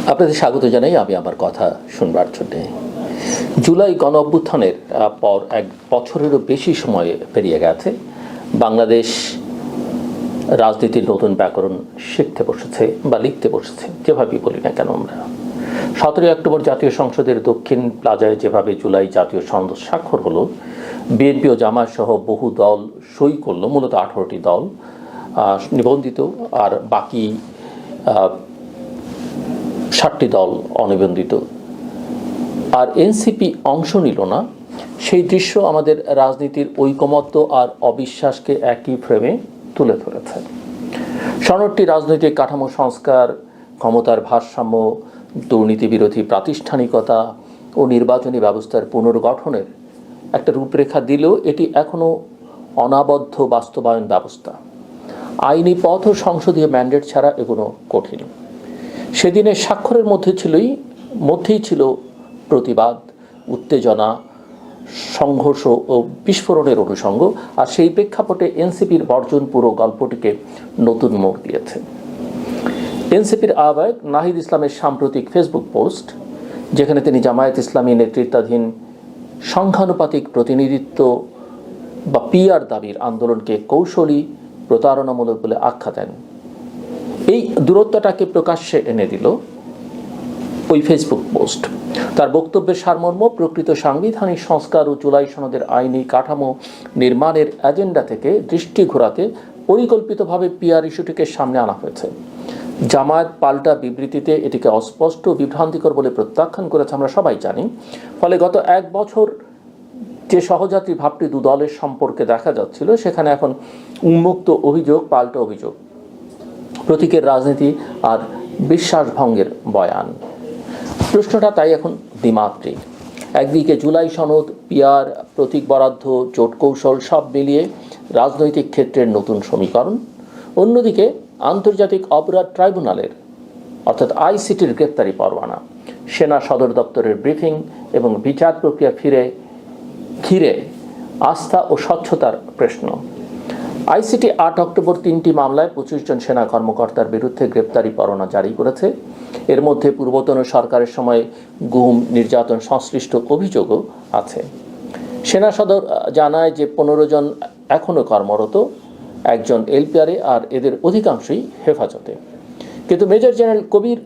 আপনাদের স্বাগত জানাই। আমি আমার কথা শুনবার জন্য জুলাই গণ অভ্যুত্থানের পর এক বছরেরও বেশি সময় পেরিয়ে গেছে। বাংলাদেশ রাজনীতির নতুন ব্যাকরণ শিখতে বসেছে বা লিখতে বসেছে, যেভাবেই বলি না কেন। আমরা 17 অক্টোবর জাতীয় সংসদের দক্ষিণ প্লাজায় যেভাবে জুলাই জাতীয় সনদ স্বাক্ষর হলো, বিএনপি ও জামায়াত সহ বহু দল সই করলো, মূলত 18টি দল নিবন্ধিত, আর বাকি 60টি দল অনিবন্ধিত, আর এনসিপি অংশ নিল না। সেই দৃশ্য আমাদের রাজনীতির ঐকমত্য আর অবিশ্বাসকে একই ফ্রেমে তুলে ধরেছে। সনদটি রাজনৈতিক কাঠামো সংস্কার, ক্ষমতার ভারসাম্য, দুর্নীতি বিরোধী প্রাতিষ্ঠানিকতা ও নির্বাচনী ব্যবস্থার পুনর্গঠনের একটা রূপরেখা দিলেও এটি এখনও অনাবদ্ধ বাস্তবায়ন ব্যবস্থা। আইনি পথ ও সংসদীয় ম্যান্ডেট ছাড়া এগুলো কঠিন। সেদিনের স্বাক্ষরের মধ্যেই ছিল প্রতিবাদ, উত্তেজনা, সংঘর্ষ ও বিস্ফোরণের অনুষঙ্গ। আর সেই প্রেক্ষাপটে এনসিপির বর্জন পুরো গল্পটিকে নতুন মোড় দিয়েছে। এনসিপির আহ্বায়ক নাহিদ ইসলামের সাম্প্রতিক ফেসবুক পোস্ট, যেখানে তিনি জামায়াত ইসলামী নেতৃত্বাধীন সংখ্যানুপাতিক প্রতিনিধিত্ব বা পিআর দাবির আন্দোলনকে কৌশলী প্রতারণামূলক বলে আখ্যা দেন, এই দূরত্বটাকে প্রকাশ্যে এনে দিল ওই ফেসবুক পোস্ট। তার বক্তব্যের সারমর্ম প্রকৃত সাংবিধানিক সংস্কার ও জুলাই সনদের আইনি কাঠামো নির্মাণের এজেন্ডা থেকে দৃষ্টি ঘোরাতে পরিকল্পিতভাবে পিআর ইস্যুটিকে সামনে আনা হয়েছে। জামায়াত পাল্টা বিবৃতিতে এটিকে অস্পষ্ট, বিভ্রান্তিকর বলে প্রত্যাখ্যান করেছে, আমরা সবাই জানি। ফলে গত এক বছর যে সহযাত্রী ভাবটি দু দলের সম্পর্কে দেখা যাচ্ছিল, সেখানে এখন উন্মুক্ত অভিযোগ, পাল্টা অভিযোগ, প্রতীকের রাজনীতি আর বিশ্বাসভঙ্গের বয়ান। প্রশ্নটা তাই এখন দ্বিমাত্রিক। একদিকে জুলাই সনদ, পিআর, প্রতীক বরাদ্দ, জোট কৌশল সব মিলিয়ে রাজনৈতিক ক্ষেত্রের নতুন সমীকরণ। অন্যদিকে আন্তর্জাতিক অপরাধ ট্রাইব্যুনালের অর্থাৎ আইসিটির গ্রেপ্তারি পরোয়ানা, সেনা সদর দপ্তরের ব্রিফিং এবং বিচার প্রক্রিয়া ঘিরে আস্থা ও স্বচ্ছতার প্রশ্ন। আইসিটি 8 অক্টোবর 3টি মামলায় 25 জন সেনা কর্মকর্তার বিরুদ্ধে গ্রেপ্তারি পরোয়ানা জারি করেছে। এর মধ্যে পূর্বতন সরকারের সময় গুম, নির্যাতন সংশ্লিষ্ট অভিযোগও আছে। সেনা সদর জানায় যে 15 জন এখনও কর্মরত, একজন এলপিআরে, আর এদের অধিকাংশই হেফাজতে। কিন্তু মেজর জেনারেল কবির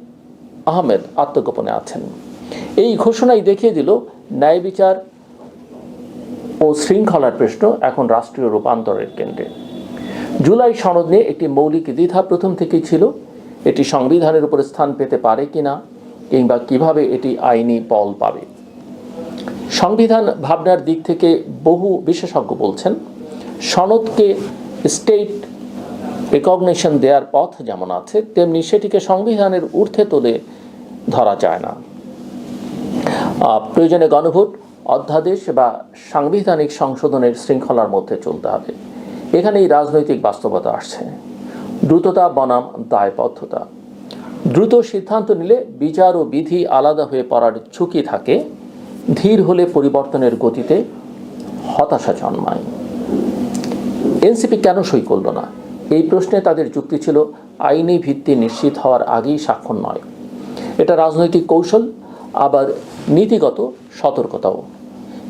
আহমেদ আত্মগোপনে আছেন। এই ঘোষণাই দেখিয়ে দিল ন্যায় বিচার ও শৃঙ্খলার প্রশ্ন এখন রাষ্ট্রীয় রূপান্তরের কেন্দ্রে। জুলাই সনদ নিয়ে একটি মৌলিক দ্বিধা প্রথম থেকেই ছিল। এটি সংবিধানের উপর স্থান পেতে পারে কিনা, কিংবা কিভাবে এটি আইনি বল পাবে। সংবিধান ভাবনার দিক থেকে বহু বিশেষজ্ঞ বলছেন, সনদকে স্টেট রিকগনিশন দেওয়ার পথ যেমন আছে, তেমনি সেটিকে সংবিধানের ঊর্ধ্বে তুলে ধরা যায় না। প্রয়োজনে গণভোট, অধ্যাদেশ বা সাংবিধানিক সংশোধনের শৃঙ্খলার মধ্যে চলতে হবে। এখানেই রাজনৈতিক বাস্তবতা আসছে। দ্রুততা বনাম দায়বদ্ধতা। দ্রুত সিদ্ধান্ত নিলে বিচার ও বিধি আলাদা হয়ে পড়ার ঝুঁকি থাকে। ধীর হলে পরিবর্তনের গতিতে হতাশা জন্মায়। এনসিপি কেন সই করল না? এই প্রশ্নে তাদের যুক্তি ছিল, আইনি ভিত্তি নিশ্চিত হওয়ার আগেই স্বাক্ষর নয়। এটা রাজনৈতিক কৌশল, আবার নীতিগত সতর্কতাও।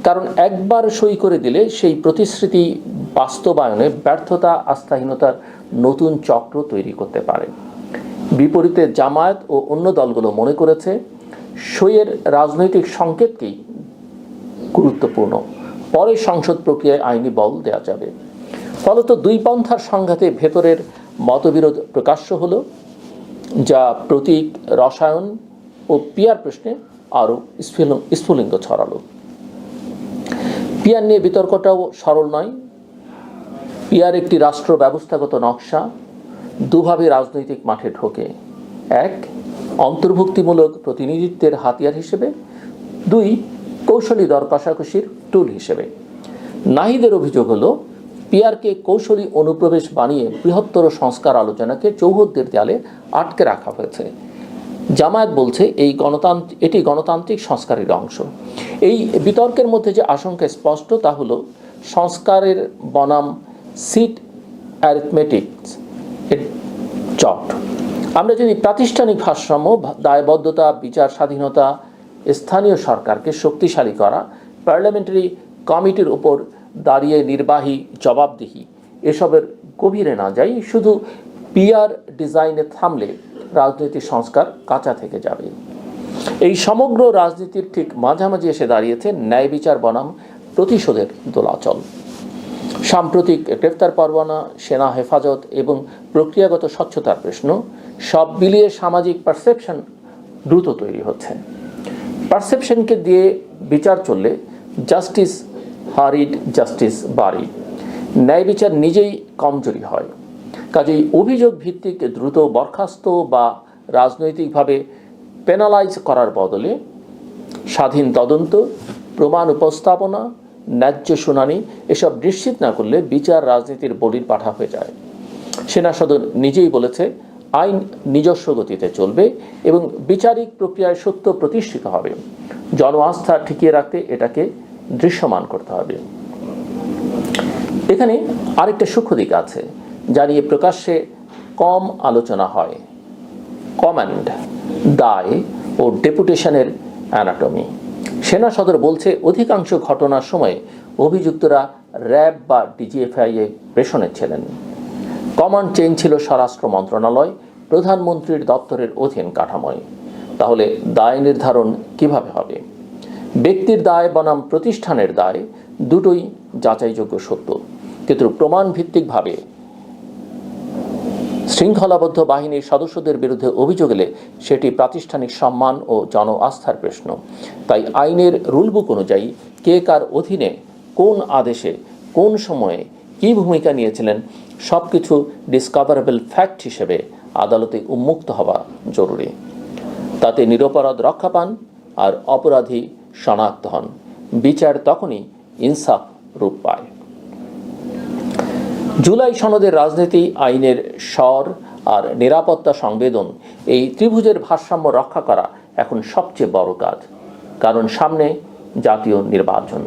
কারণ একবার সই করে দিলে সেই প্রতিশ্রুতি বাস্তবায়নে ব্যর্থতা আস্থাহীনতার নতুন চক্র তৈরি করতে পারে। বিপরীতে জামায়াত ও অন্য দলগুলো মনে করেছে সইয়ের রাজনৈতিক সংকেতকেই গুরুত্বপূর্ণ, পরে সংসদ প্রক্রিয়ায় আইনি বল দেওয়া যাবে। ফলত দুই পন্থার সংঘাতে ভেতরের মতবিরোধ প্রকাশ্য হলো, যা প্রতীক, রসায়ন ও পিআর প্রশ্নে আরও স্ফুলিঙ্গ ছড়ালো। পিআর নিয়ে বিতর্কটাও সরল নয়। পিআর একটি রাষ্ট্র ব্যবস্থাগত নকশা, দুভাবে রাজনৈতিক মাঠে ঢোকে। 1, অন্তর্ভুক্তিমূলক প্রতিনিধিত্বের হাতিয়ার হিসেবে, 2, কৌশলী দর কষাকষির টুল হিসেবে। নাহিদের অভিযোগ হলো, পিআরকে কৌশলী অনুপ্রবেশ বানিয়ে বৃহত্তর সংস্কার আলোচনাকে চৌহদ্দির দেয়ালে আটকে রাখা হয়েছে। জামায়াত বলছে এটি গণতান্ত্রিক সংস্কারের অংশ। এই বিতর্কের মধ্যে যে আশঙ্কা স্পষ্ট, তা হলো সংস্কারের বনাম সিট অ্যারিথমেটিক্স চট। আমরা যদি প্রাতিষ্ঠানিক ভারসাম্য, দায়বদ্ধতা, বিচার স্বাধীনতা, স্থানীয় সরকারকে শক্তিশালী করা, পার্লামেন্টারি কমিটির উপর দাঁড়িয়ে নির্বাহী জবাবদিহি, এসবের গভীরে না যাই, শুধু পিআর ডিজাইনে থামলে রাজনৈতিক সংস্কার কাঁচা থেকে যাবে। এই সমগ্র রাজনীতির ঠিক মাঝামাঝি এসে দাঁড়িয়েছে ন্যায় বিচার বনাম প্রতিশোধের দোলাচল। সাম্প্রতিক গ্রেফতার পরোয়ানা, সেনা হেফাজত এবং প্রক্রিয়াগত স্বচ্ছতার প্রশ্ন সব মিলিয়ে সামাজিক পারসেপশন দ্রুত তৈরি হচ্ছে। পারসেপশনকে দিয়ে বিচার চললে জাস্টিস হারিড, জাস্টিস বাড়ি, ন্যায় বিচার নিজেই কমজোরি হয়। কাজেই অভিযোগ ভিত্তিক দ্রুত বরখাস্ত বা রাজনৈতিকভাবে পেনালাইজ করার বদলে স্বাধীন তদন্ত, প্রমাণ উপস্থাপনা, ন্যায্য শুনানি এসব নিশ্চিত না করলে বিচার রাজনীতির বলির পাঠা হয়ে যায়। সেনা সদন নিজেই বলেছে, আইন নিজস্ব গতিতে চলবে এবং বিচারিক প্রক্রিয়ায় সত্য প্রতিষ্ঠিত হবে। জন আস্থা টিকিয়ে রাখতে এটাকে দৃশ্যমান করতে হবে। এখানে আরেকটা সূক্ষ্ম দিক আছে যা নিয়ে প্রকাশ্যে কম আলোচনা হয়: কমান্ড, দায় ও ডেপুটেশনের অ্যানাটমি। সেনা সদর বলছে, অধিকাংশ ঘটনার সময় অভিযুক্তরা র্যাব বা ডিজিএফআই-এ প্রেষণে ছিলেন। কমান্ড চেইন ছিল স্বরাষ্ট্র মন্ত্রণালয়, প্রধানমন্ত্রীর দপ্তরের অধীন কাঠামোয়। তাহলে দায় নির্ধারণ কিভাবে হবে? ব্যক্তির দায় বনাম প্রতিষ্ঠানের দায় দুটোই যাচাইযোগ্য সত্য, কিন্তু প্রমাণ ভিত্তিকভাবে শৃঙ্খলাবদ্ধ বাহিনীর সদস্যদের বিরুদ্ধে অভিযোগ এলে সেটি প্রাতিষ্ঠানিক সম্মান ও জন আস্থার প্রশ্ন। তাই আইনের রুলবুক অনুযায়ী কে কার অধীনে, কোন আদেশে, কোন সময়ে কী ভূমিকা নিয়েছিলেন সব কিছু ডিসকভারেবল ফ্যাক্ট হিসেবে আদালতে উন্মুক্ত হওয়া জরুরি। তাতে নিরপরাধ রক্ষা পান আর অপরাধী শনাক্ত হন। বিচার তখনই ইনসাফ রূপ পায়। জুলাই সনদের রাজনীতি, আইনের স্বর আর নিরাপত্তা সংবেদন, এই ত্রিভুজের ভারসাম্য রক্ষা করা এখন সবচেয়ে বড় কাজ। কারণ সামনে জাতীয় নির্বাচন।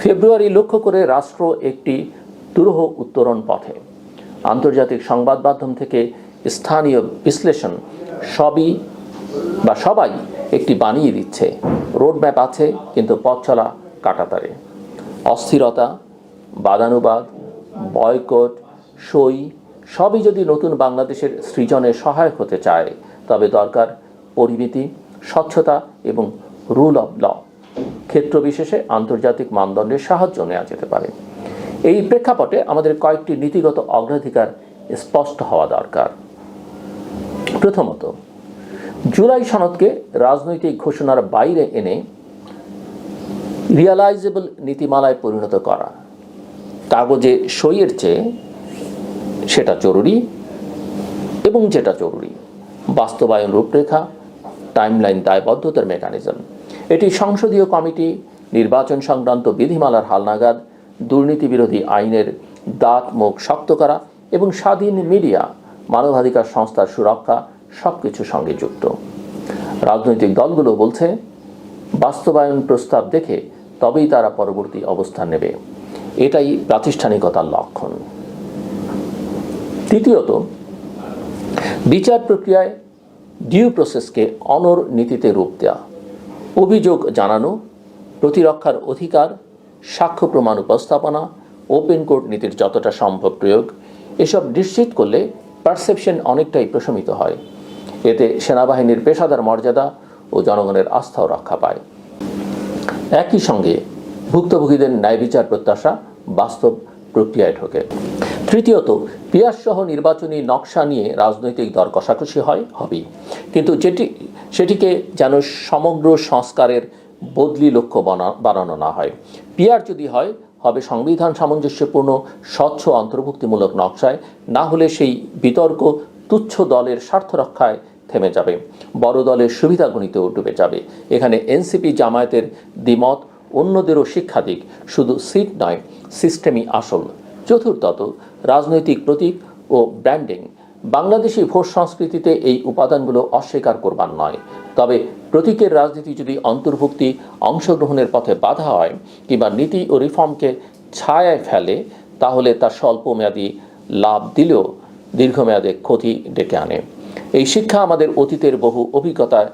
ফেব্রুয়ারি লক্ষ্য করে রাষ্ট্র একটি দুরূহ উত্তরণ পথে। আন্তর্জাতিক সংবাদ মাধ্যম থেকে স্থানীয় বিশ্লেষণ সবাই একটি বানিয়ে দিচ্ছে, রোডম্যাপ আছে কিন্তু পথ চলা কাঁটাতারে। অস্থিরতা, বাদানুবাদ, বয়কট, সই সবই যদি নতুন বাংলাদেশের সৃজনে সহায়ক হতে চায়, তবে দরকার পরিমিতি, স্বচ্ছতা এবং রুল অব ল। ক্ষেত্র বিশেষে আন্তর্জাতিক মানদণ্ডের সাহায্য নেওয়া যেতে পারে। এই প্রেক্ষাপটে আমাদের কয়েকটি নীতিগত অগ্রাধিকার স্পষ্ট হওয়া দরকার। প্রথমত, জুলাই সনদকে রাজনৈতিক ঘোষণার বাইরে এনে রিয়ালাইজেবল নীতিমালায় পরিণত করা। কাগজে সইয়ের চেয়ে সেটা জরুরি, এবং যেটা জরুরি বাস্তবায়ন রূপরেখা, টাইমলাইন, দায়বদ্ধতার মেকানিজম। এটি সংসদীয় কমিটি, নির্বাচন সংক্রান্ত বিধিমালার হালনাগাদ, দুর্নীতি বিরোধী আইনের দাঁত মুখ শক্ত করা এবং স্বাধীন মিডিয়া, মানবাধিকার সংস্থার সুরক্ষা সবকিছু সঙ্গে যুক্ত। রাজনৈতিক দলগুলো বলছে, বাস্তবায়ন প্রস্তাব দেখে তবেই তারা পরবর্তী অবস্থান নেবে। এটাই প্রাতিষ্ঠানিকতার লক্ষণ। তৃতীয়ত, বিচার প্রক্রিয়ায় ডিউ প্রসেসকে অনর নীতিতে রূপ দেওয়া। অভিযোগ জানানো, প্রতিরক্ষার অধিকার, সাক্ষ্য প্রমাণ উপস্থাপনা, ওপেন কোর্ট নীতির যতটা সম্ভব প্রয়োগ, এসব নিশ্চিত করলে পারসেপশন অনেকটাই প্রশমিত হয়। এতে সেনাবাহিনীর পেশাদার মর্যাদা ও জনগণের আস্থাও রক্ষা পায়। একই সঙ্গে ভুক্তভোগীদের ন্যায় বিচার প্রত্যাশা বাস্তব প্রক্রিয়ায় ঢোকে। তৃতীয়ত, পিয়াসসহ নির্বাচনী নকশা নিয়ে রাজনৈতিক দর কষাকষি হবেই, কিন্তু সেটিকে যেন সমগ্র সংস্কারের বদলি লক্ষ্য বানানো না হয়। পিয়ার যদি হবে সংবিধান সামঞ্জস্যপূর্ণ, স্বচ্ছ, অন্তর্ভুক্তিমূলক নকশায়, না হলে সেই বিতর্ক তুচ্ছ দলের স্বার্থ রক্ষায় থেমে যাবে, বড় দলের সুবিধা গণিতেও ডুবে যাবে। এখানে এনসিপি জামায়াতের দ্বিমত অন্যদেরও শিক্ষা দিক, শুধু সিট নয়, সিস্টেমই আসল। চতুর্থত, রাজনৈতিক প্রতীক ও ব্র্যান্ডিং। বাংলাদেশি ভোট সংস্কৃতিতে এই উপাদানগুলো অস্বীকার করবার নয়, তবে প্রতীকের রাজনীতি যদি অন্তর্ভুক্তি, অংশগ্রহণের পথে বাধা হয় কিংবা নীতি ও রিফর্মকে ছায়ায় ফেলে, তাহলে তা স্বল্পমেয়াদী লাভ দিলেও দীর্ঘমেয়াদে ক্ষতি ডেকে আনে। এই শিক্ষা আমাদের অতীতের বহু অভিজ্ঞতায়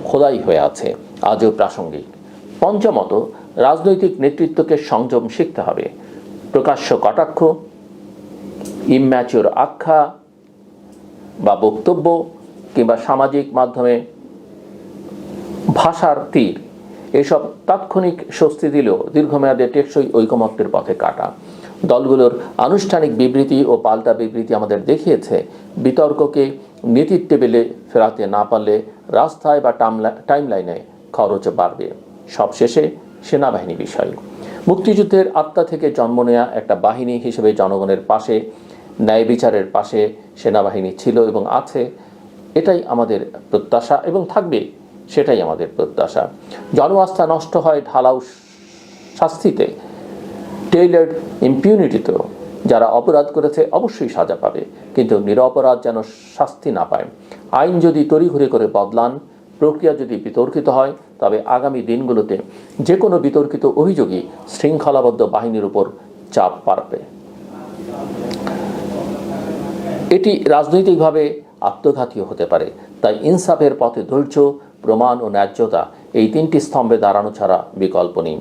খোদাই হয়ে আছে, আজও প্রাসঙ্গিক। পঞ্চমত, রাজনৈতিক নেতৃত্বকে সংযম শিখতে হবে। প্রকাশ্য কটাক্ষ, ইম্যাচিওর আখ্যা বা বক্তব্য কিংবা সামাজিক মাধ্যমে ভাষার তীর এসব তাৎক্ষণিক স্বস্তি দিলেও দীর্ঘমেয়াদে টেকসই ঐকমত্যের পথে কাটা। দলগুলোর আনুষ্ঠানিক বিবৃতি ও পাল্টা বিবৃতি আমাদের দেখিয়েছে বিতর্ককে নীতির টেবিলে ফেরাতে না পারলে রাস্তায় বা টাইমলাইনে খরচ বাড়বে। সবশেষে সেনাবাহিনী বিষয়। মুক্তিযুদ্ধের আত্মা থেকে জন্ম নেয়া একটা বাহিনী হিসেবে জনগণের পাশে, ন্যায় বিচারের পাশে সেনাবাহিনী ছিল এবং আছে। এটাই আমাদের প্রত্যাশা এবং থাকবে, সেটাই আমাদের প্রত্যাশা। জনআস্থা নষ্ট হয় ঢালাও শাস্তিতে, টেইলার্ড ইম্পিউনিটিতেও। যারা অপরাধ করেছে অবশ্যই সাজা পাবে, কিন্তু নিরপরাধ যেন শাস্তি না পায়। আইন যদি তড়িঘড়ি করে বদলান, প্রক্রিয়া যদি বিতর্কিত হয়, তবে আগামী দিনগুলোতে যে কোনো বিতর্কিত অভিযোগই শৃঙ্খলাবদ্ধ বাহিনীর উপর চাপ বাড়বে। এটি রাজনৈতিকভাবে আত্মঘাতীও হতে পারে। তাই ইনসাফের পথে ধৈর্য, প্রমাণ ও ন্যায্যতা, এই তিনটি স্তম্ভে দাঁড়ানো ছাড়া বিকল্প নেই।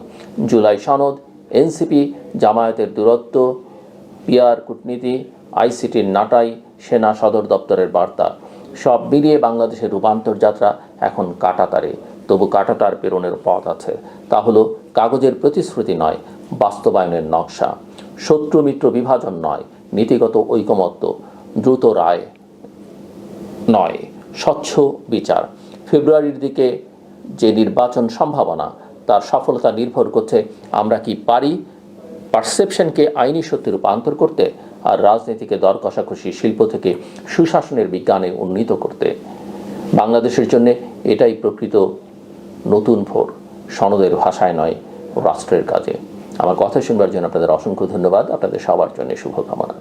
জুলাই সনদ, এনসিপি, জামায়াতের দূরত্ব, পিআর কূটনীতি, আইসিটির নাটাই, সেনা সদর দপ্তরের বার্তা, সব মিলিয়ে বাংলাদেশের রূপান্তর যাত্রা এখন কাঁটাতারে। তবু কাঁটাতার পেরোনের পথ আছে। তা হলো কাগজের প্রতিশ্রুতি নয়, বাস্তবায়নের নকশা। শত্রু মিত্র বিভাজন নয়, নীতিগত ঐকমত্য। দ্রুত রায় নয়, স্বচ্ছ বিচার। ফেব্রুয়ারির দিকে যে নির্বাচন সম্ভাবনা, তার সফলতা নির্ভর করছে আমরা কি পারি পারসেপশনকে আইনি সত্যে রূপান্তর করতে, আর রাজনীতিকে দর কষাকষি শিল্প থেকে সুশাসনের বিজ্ঞানে উন্নীত করতে। বাংলাদেশের জন্য এটাই প্রকৃত নতুন ভোর, সনদের ভাষায় নয়, রাষ্ট্রের কাজে। আমার কথা শুনবার জন্য আপনাদের অসংখ্য ধন্যবাদ। আপনাদের সবার জন্য শুভকামনা।